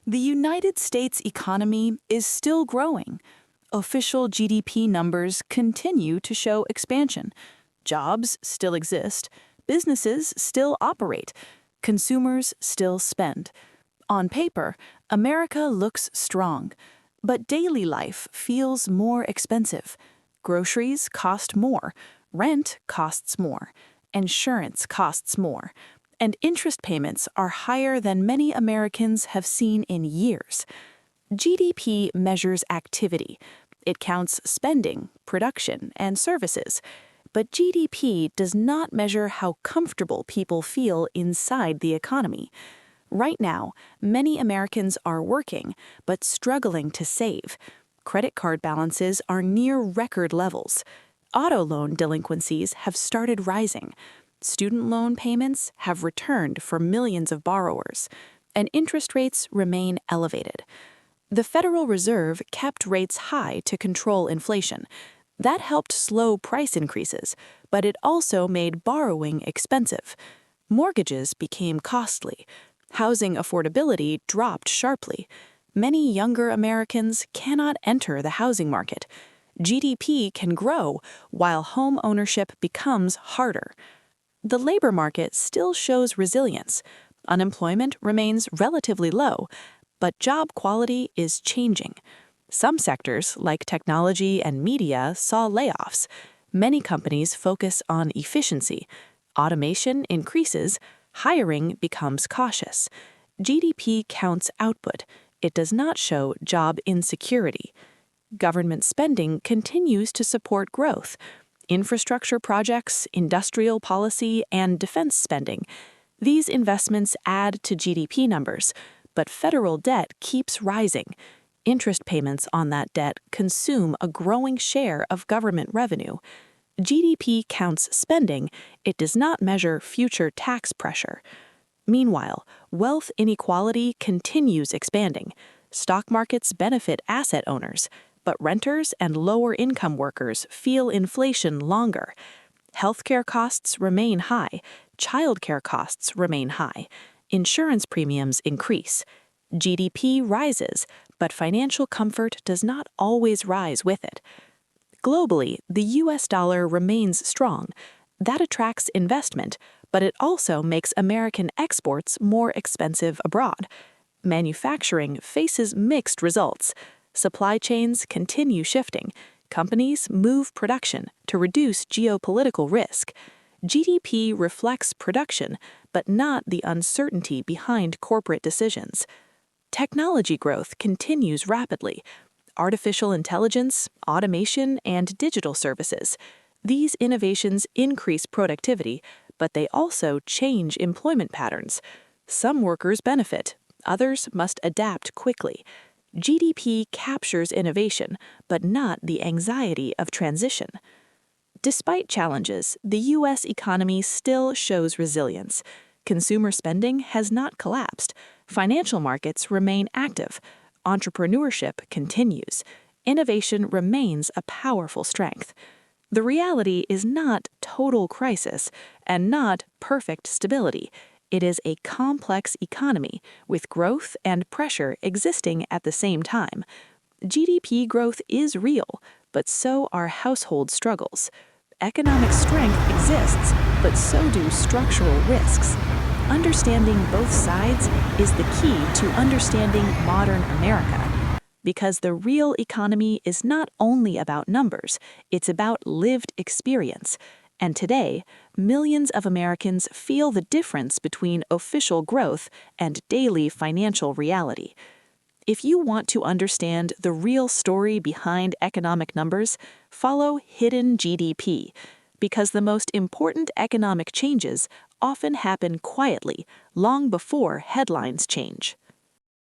The United States economy is still growing. Official GDP numbers continue to show expansion. Jobs still exist. Businesses still operate. Consumers still spend. On paper, America looks strong, but daily life feels more expensive. Groceries cost more, rent costs more, insurance costs more, and interest payments are higher than many Americans have seen in years. GDP measures activity. It counts spending, production, and services. But GDP does not measure how comfortable people feel inside the economy. Right now, many Americans are working, but struggling to save. Credit card balances are near record levels. Auto loan delinquencies have started rising. Student loan payments have returned for millions of borrowers, and interest rates remain elevated. The Federal Reserve kept rates high to control inflation. That helped slow price increases, but it also made borrowing expensive. Mortgages became costly. Housing affordability dropped sharply. Many younger Americans cannot enter the housing market. GDP can grow while home ownership becomes harder. The labor market still shows resilience. Unemployment remains relatively low, but job quality is changing. Some sectors, like technology and media, saw layoffs. Many companies focus on efficiency. Automation increases. Hiring becomes cautious. GDP counts output. It does not show job insecurity. Government spending continues to support growth. Infrastructure projects, industrial policy, and defense spending. These investments add to GDP numbers, but federal debt keeps rising. Interest payments on that debt consume a growing share of government revenue. GDP counts spending, it does not measure future tax pressure. Meanwhile, wealth inequality continues expanding. Stock markets benefit asset owners, but renters and lower-income workers feel inflation longer. Healthcare costs remain high, childcare costs remain high, insurance premiums increase. GDP rises, but financial comfort does not always rise with it. Globally, the US dollar remains strong. That attracts investment, but it also makes American exports more expensive abroad. Manufacturing faces mixed results. Supply chains continue shifting. Companies move production to reduce geopolitical risk. GDP reflects production, but not the uncertainty behind corporate decisions. Technology growth continues rapidly. Artificial intelligence, automation, and digital services. These innovations increase productivity, but they also change employment patterns. Some workers benefit, others must adapt quickly. GDP captures innovation, but not the anxiety of transition. Despite challenges, the U.S. economy still shows resilience. Consumer spending has not collapsed. Financial markets remain active. Entrepreneurship continues. Innovation remains a powerful strength. The reality is not total crisis and not perfect stability. It is a complex economy with growth and pressure existing at the same time. GDP growth is real, but so are household struggles. Economic strength exists, but so do structural risks. Understanding both sides is the key to understanding modern America. Because the real economy is not only about numbers, it's about lived experience. And today, millions of Americans feel the difference between official growth and daily financial reality. If you want to understand the real story behind economic numbers, follow Hidden GDP, because the most important economic changes often happen quietly, long before headlines change.